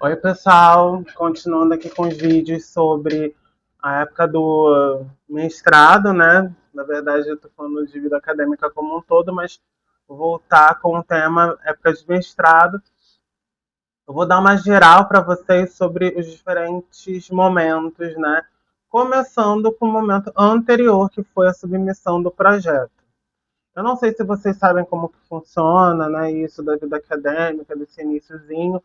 Oi, pessoal. Continuando aqui com os vídeos sobre a época do mestrado, né? Na verdade, eu estou falando de vida acadêmica como um todo, mas vou voltar com o tema época de mestrado. Eu vou dar uma geral para vocês sobre os diferentes momentos, né? Começando com o momento anterior, que foi a submissão do projeto. Eu não sei se vocês sabem como que funciona, né, isso da vida acadêmica, desse iniciozinho,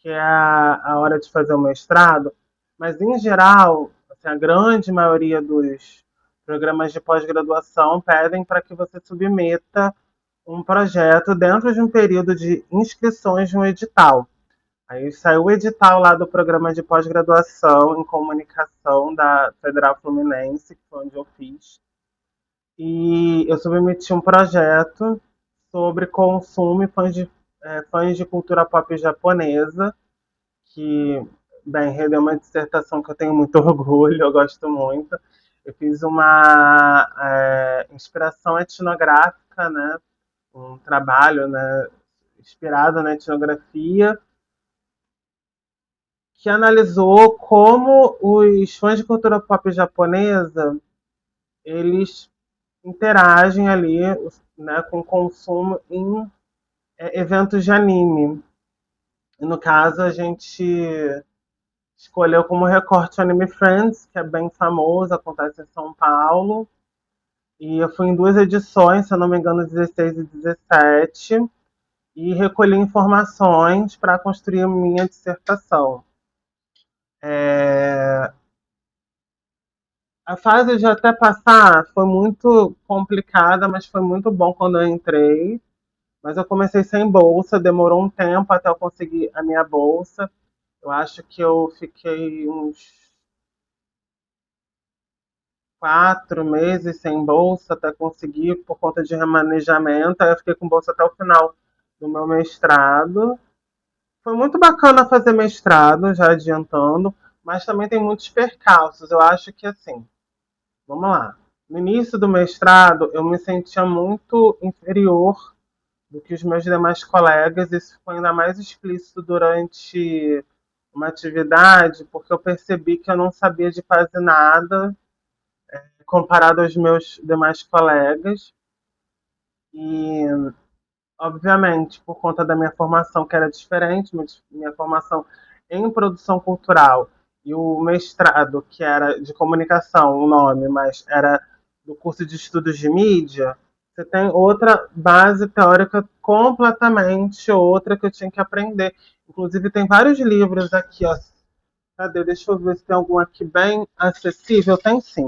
que é a hora de fazer o mestrado, mas em geral, assim, a grande maioria dos programas de pós-graduação pedem para que você submeta um projeto dentro de um período de inscrições de um edital. Aí saiu o edital lá do programa de pós-graduação em comunicação da Federal Fluminense, que foi onde eu fiz. E eu submeti um projeto sobre consumo e fãs de cultura pop japonesa, que, bem, rendeu uma dissertação que eu tenho muito orgulho, eu gosto muito. Eu fiz uma inspiração etnográfica, né, um trabalho, né, inspirado na etnografia, que analisou como os fãs de cultura pop japonesa eles interagem ali, né, com o consumo em eventos de anime. E no caso, a gente escolheu como recorte o Anime Friends, que é bem famoso, acontece em São Paulo. E eu fui em duas edições, se eu não me engano, 16 e 17, e recolhi informações para construir minha dissertação. É, A fase de até passar foi muito complicada, mas foi muito bom quando eu entrei. Mas eu comecei sem bolsa, demorou um tempo até eu conseguir a minha bolsa. Eu acho que eu fiquei uns 4 meses sem bolsa até conseguir, por conta de remanejamento. Aí eu fiquei com bolsa até o final do meu mestrado. Foi muito bacana fazer mestrado, já adiantando, mas também tem muitos percalços. Eu acho que assim, vamos lá. No início do mestrado, eu me sentia muito inferior do que os meus demais colegas. Isso ficou ainda mais explícito durante uma atividade, porque eu percebi que eu não sabia de quase nada comparado aos meus demais colegas. E, obviamente, por conta da minha formação, que era diferente, minha formação em produção cultural e o mestrado, que era de comunicação, o nome, mas era do curso de estudos de mídia, você tem outra base teórica completamente outra que eu tinha que aprender. Inclusive, tem vários livros aqui, ó. Cadê? Deixa eu ver se tem algum aqui bem acessível. Tem sim.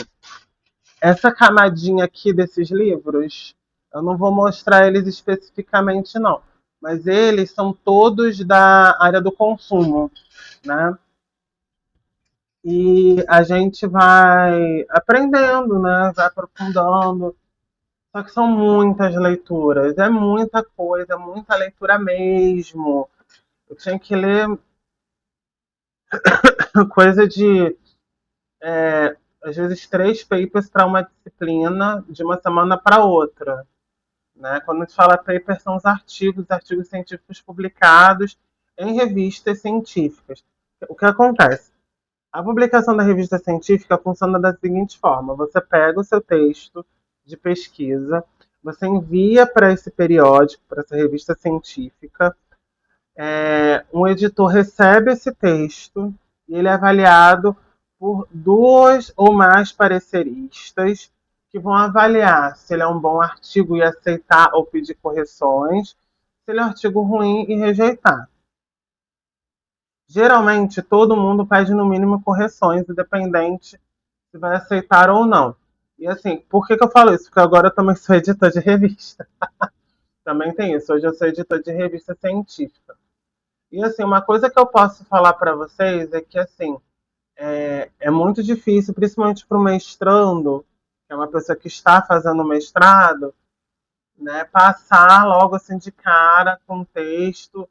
Essa camadinha aqui desses livros, eu não vou mostrar eles especificamente, não. Mas eles são todos da área do consumo, né? E a gente vai aprendendo, né? Vai aprofundando. Só que são muitas leituras, é muita coisa, muita leitura mesmo. Eu tinha que ler coisa de, às vezes, 3 papers para uma disciplina, de uma semana para outra. Né? Quando a gente fala paper, são os artigos científicos publicados em revistas científicas. O que acontece? A publicação da revista científica funciona da seguinte forma: você pega o seu texto de pesquisa, você envia para esse periódico, para essa revista científica, um editor recebe esse texto e ele é avaliado por duas ou mais pareceristas que vão avaliar se ele é um bom artigo e aceitar ou pedir correções, se ele é um artigo ruim e rejeitar. Geralmente, todo mundo pede no mínimo correções, independente se vai aceitar ou não. E assim, por que eu falo isso? Porque agora eu também sou editor de revista. Também tem isso. Hoje eu sou editor de revista científica. E assim, uma coisa que eu posso falar para vocês é que assim, é muito difícil, principalmente para o mestrando, que é uma pessoa que está fazendo mestrado, né, passar logo assim de cara com o texto.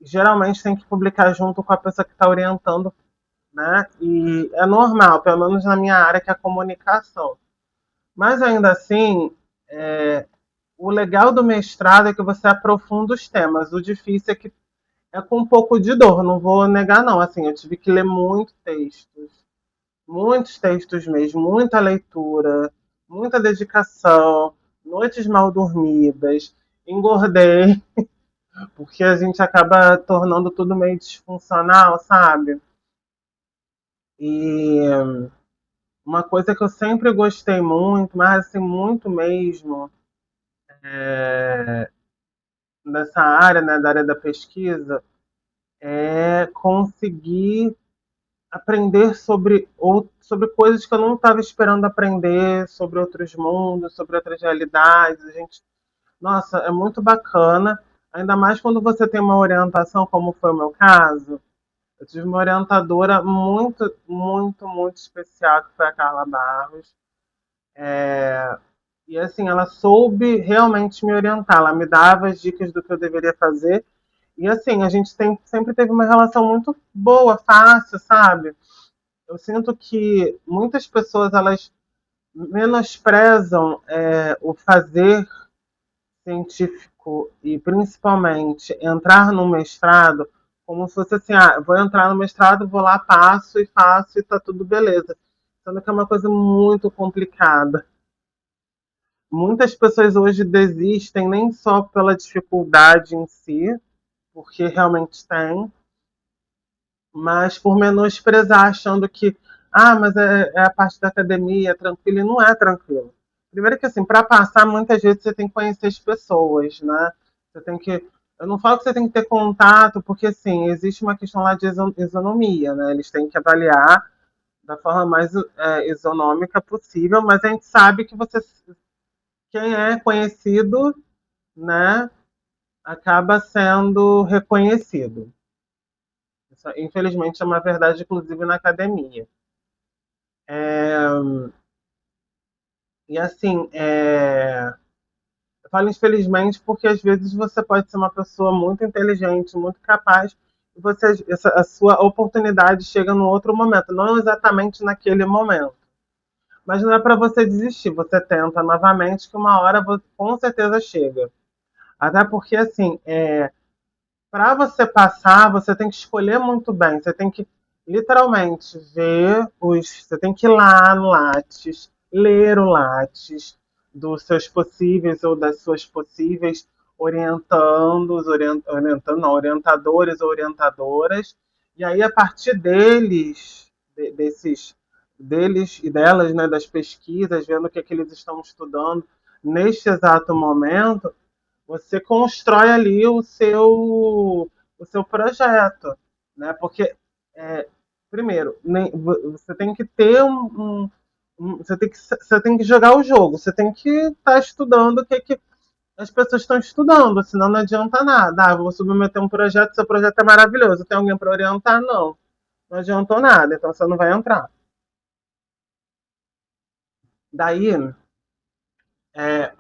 Geralmente tem que publicar junto com a pessoa que está orientando, né? E é normal, pelo menos na minha área, que é a comunicação. Mas ainda assim, o legal do mestrado é que você aprofunda os temas. O difícil é que é com um pouco de dor, não vou negar não. Assim, eu tive que ler muitos textos mesmo, muita leitura, muita dedicação, noites mal dormidas, engordei, porque a gente acaba tornando tudo meio disfuncional, sabe? E uma coisa que eu sempre gostei muito, mas assim, muito mesmo, nessa área, né, da área da pesquisa, é conseguir aprender sobre coisas que eu não estava esperando aprender, sobre outros mundos, sobre outras realidades. A gente, nossa, é muito bacana, ainda mais quando você tem uma orientação, como foi o meu caso. Eu tive uma orientadora muito especial, que foi a Carla Barros. E assim, ela soube realmente me orientar. Ela me dava as dicas do que eu deveria fazer. E assim, a gente sempre teve uma relação muito boa, fácil, sabe? Eu sinto que muitas pessoas elas menosprezam o fazer científico e principalmente entrar no mestrado como se fosse assim, ah, vou entrar no mestrado, vou lá, passo e faço e tá tudo beleza. Sendo que é uma coisa muito complicada. Muitas pessoas hoje desistem nem só pela dificuldade em si, porque realmente tem, mas por menosprezar, achando que, ah, mas é a parte da academia, é tranquilo, e não é tranquilo. Primeiro que, assim, para passar, muitas vezes você tem que conhecer as pessoas, né? Você tem que. Eu não falo que você tem que ter contato, porque, assim, existe uma questão lá de isonomia, né? Eles têm que avaliar da forma mais isonômica possível, mas a gente sabe que você, quem é conhecido, né, acaba sendo reconhecido. Isso, infelizmente, é uma verdade, inclusive, na academia. E assim, eu falo infelizmente porque às vezes você pode ser uma pessoa muito inteligente, muito capaz, e a sua oportunidade chega num outro momento, não exatamente naquele momento. Mas não é para você desistir, você tenta novamente, que uma hora você, com certeza chega. Até porque, assim, para você passar, você tem que escolher muito bem. Você tem que literalmente ver os. Você tem que ir lá no Lattes, ler o Lattes dos seus possíveis ou das suas possíveis orientadores ou orientadoras. E aí, a partir deles e delas, né, das pesquisas, vendo o que, é que eles estão estudando neste exato momento, você constrói ali o seu projeto, né? Porque, é, primeiro, você tem que ter você tem que jogar o jogo, você tem que estar estudando o que, que as pessoas estão estudando, senão não adianta nada. Ah, vou submeter um projeto, seu projeto é maravilhoso, tem alguém para orientar? Não, não adiantou nada, então você não vai entrar. Daí, é,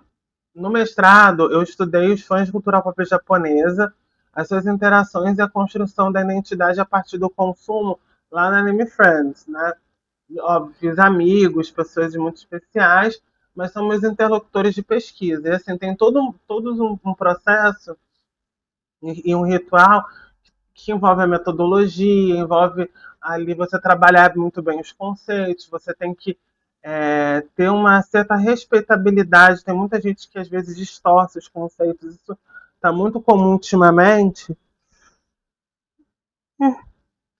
no mestrado, eu estudei os fãs de cultura pop japonesa, as suas interações e a construção da identidade a partir do consumo lá na Anime Friends, né? E, óbvio, fiz amigos, pessoas muito especiais, mas são meus interlocutores de pesquisa. E assim, tem todo um processo e um ritual que envolve a metodologia, envolve ali você trabalhar muito bem os conceitos, você tem que ter uma certa respeitabilidade. Tem muita gente que às vezes distorce os conceitos, isso está muito comum ultimamente.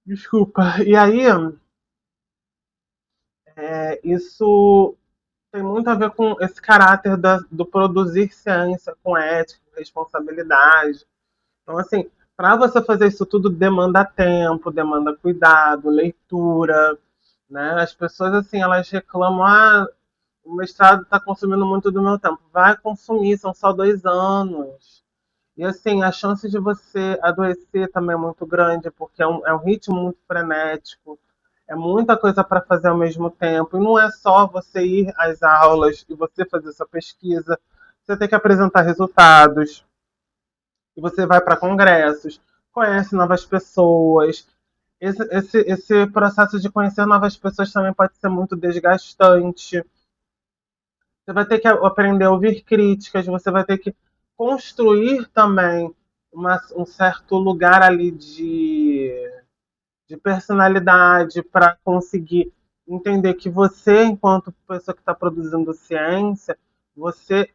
Desculpa. E aí, isso tem muito a ver com esse caráter do produzir ciência com ética, com responsabilidade. Então, assim, para você fazer isso tudo demanda tempo, demanda cuidado, leitura, né? As pessoas, assim, elas reclamam, ah, o mestrado está consumindo muito do meu tempo. Vai consumir, são só 2 anos. E, assim, a chance de você adoecer também é muito grande, porque é um ritmo muito frenético, é muita coisa para fazer ao mesmo tempo. E não é só você ir às aulas e você fazer sua pesquisa, você tem que apresentar resultados, e você vai para congressos, conhece novas pessoas. Esse processo de conhecer novas pessoas também pode ser muito desgastante. Você vai ter que aprender a ouvir críticas, você vai ter que construir também. um certo lugar ali de personalidade para conseguir entender que você, enquanto pessoa que está produzindo ciência, você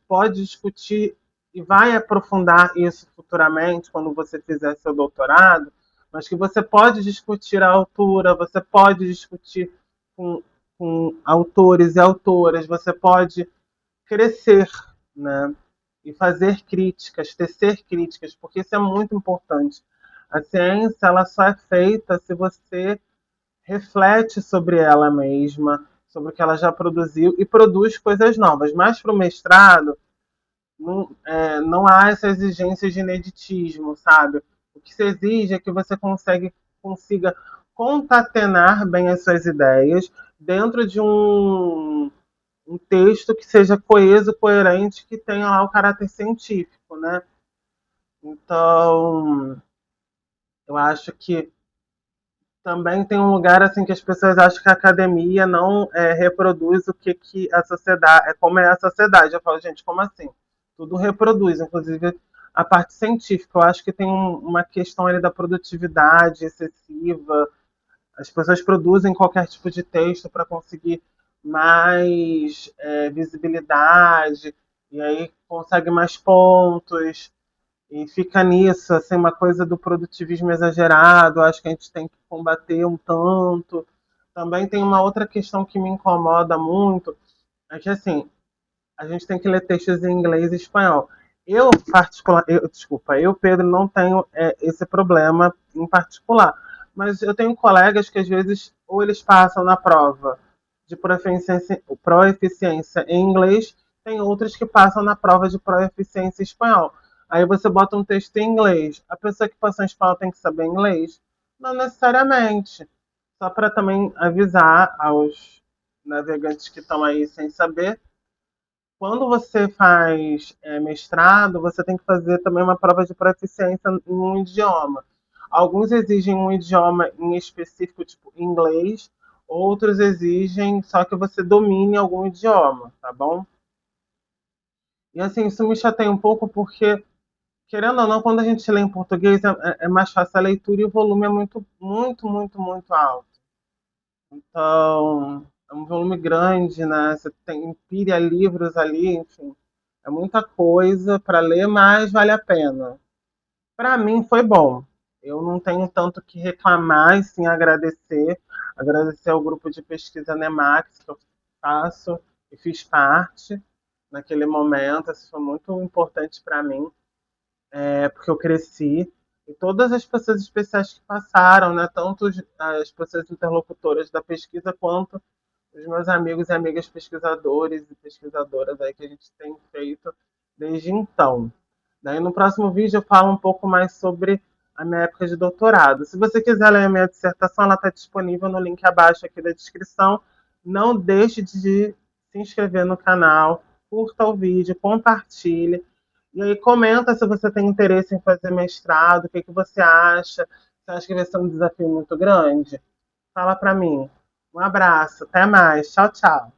pode discutir e vai aprofundar isso futuramente quando você fizer seu doutorado, mas que você pode discutir a altura, você pode discutir com, com autores e autoras, você pode crescer, né? E fazer críticas, tecer críticas, porque isso é muito importante. A ciência ela só é feita se você reflete sobre ela mesma, sobre o que ela já produziu e produz coisas novas. Mas para o mestrado, não há essa exigência de ineditismo, sabe? O que se exige é que você consiga concatenar bem as suas ideias dentro de um texto que seja coeso, coerente, que tenha lá o caráter científico, né? Então, eu acho que também tem um lugar assim que as pessoas acham que a academia não reproduz o que a sociedade é como é a sociedade. Eu falo, gente, como assim? Tudo reproduz, inclusive a parte científica. Eu acho que tem uma questão ali da produtividade excessiva. As pessoas produzem qualquer tipo de texto para conseguir mais visibilidade e aí consegue mais pontos. E fica nisso, assim, uma coisa do produtivismo exagerado, acho que a gente tem que combater um tanto. Também tem uma outra questão que me incomoda muito, é que, assim, a gente tem que ler textos em inglês e espanhol. Desculpa, eu, Pedro, não tenho esse problema em particular, mas eu tenho colegas que, às vezes, ou eles passam na prova de proeficiência em inglês, tem outros que passam na prova de proeficiência em espanhol. Aí você bota um texto em inglês. A pessoa que passou em espanhol tem que saber inglês? Não necessariamente. Só para também avisar aos navegantes que estão aí sem saber, quando você faz mestrado, você tem que fazer também uma prova de proficiência em um idioma. Alguns exigem um idioma em específico, tipo inglês, outros exigem só que você domine algum idioma, tá bom? E assim, isso me chateia um pouco porque, querendo ou não, quando a gente lê em português é mais fácil a leitura e o volume é muito, muito, muito, muito alto. Então, é um volume grande, né? Você tem empilha livros ali, enfim. É muita coisa para ler, mas vale a pena. Para mim foi bom. Eu não tenho tanto que reclamar, e sim agradecer. Agradecer ao grupo de pesquisa NEMAX que eu faço e fiz parte naquele momento. Isso foi muito importante para mim, porque eu cresci. E todas as pessoas especiais que passaram, né? Tanto as pessoas interlocutoras da pesquisa quanto os meus amigos e amigas pesquisadores e pesquisadoras aí que a gente tem feito desde então. Daí no próximo vídeo eu falo um pouco mais sobre a minha época de doutorado. Se você quiser ler a minha dissertação, ela está disponível no link abaixo aqui da descrição. Não deixe de se inscrever no canal, curta o vídeo, compartilhe. E aí comenta se você tem interesse em fazer mestrado, o que você acha. Você acha que vai ser um desafio muito grande? Fala para mim. Um abraço, até mais. Tchau, tchau.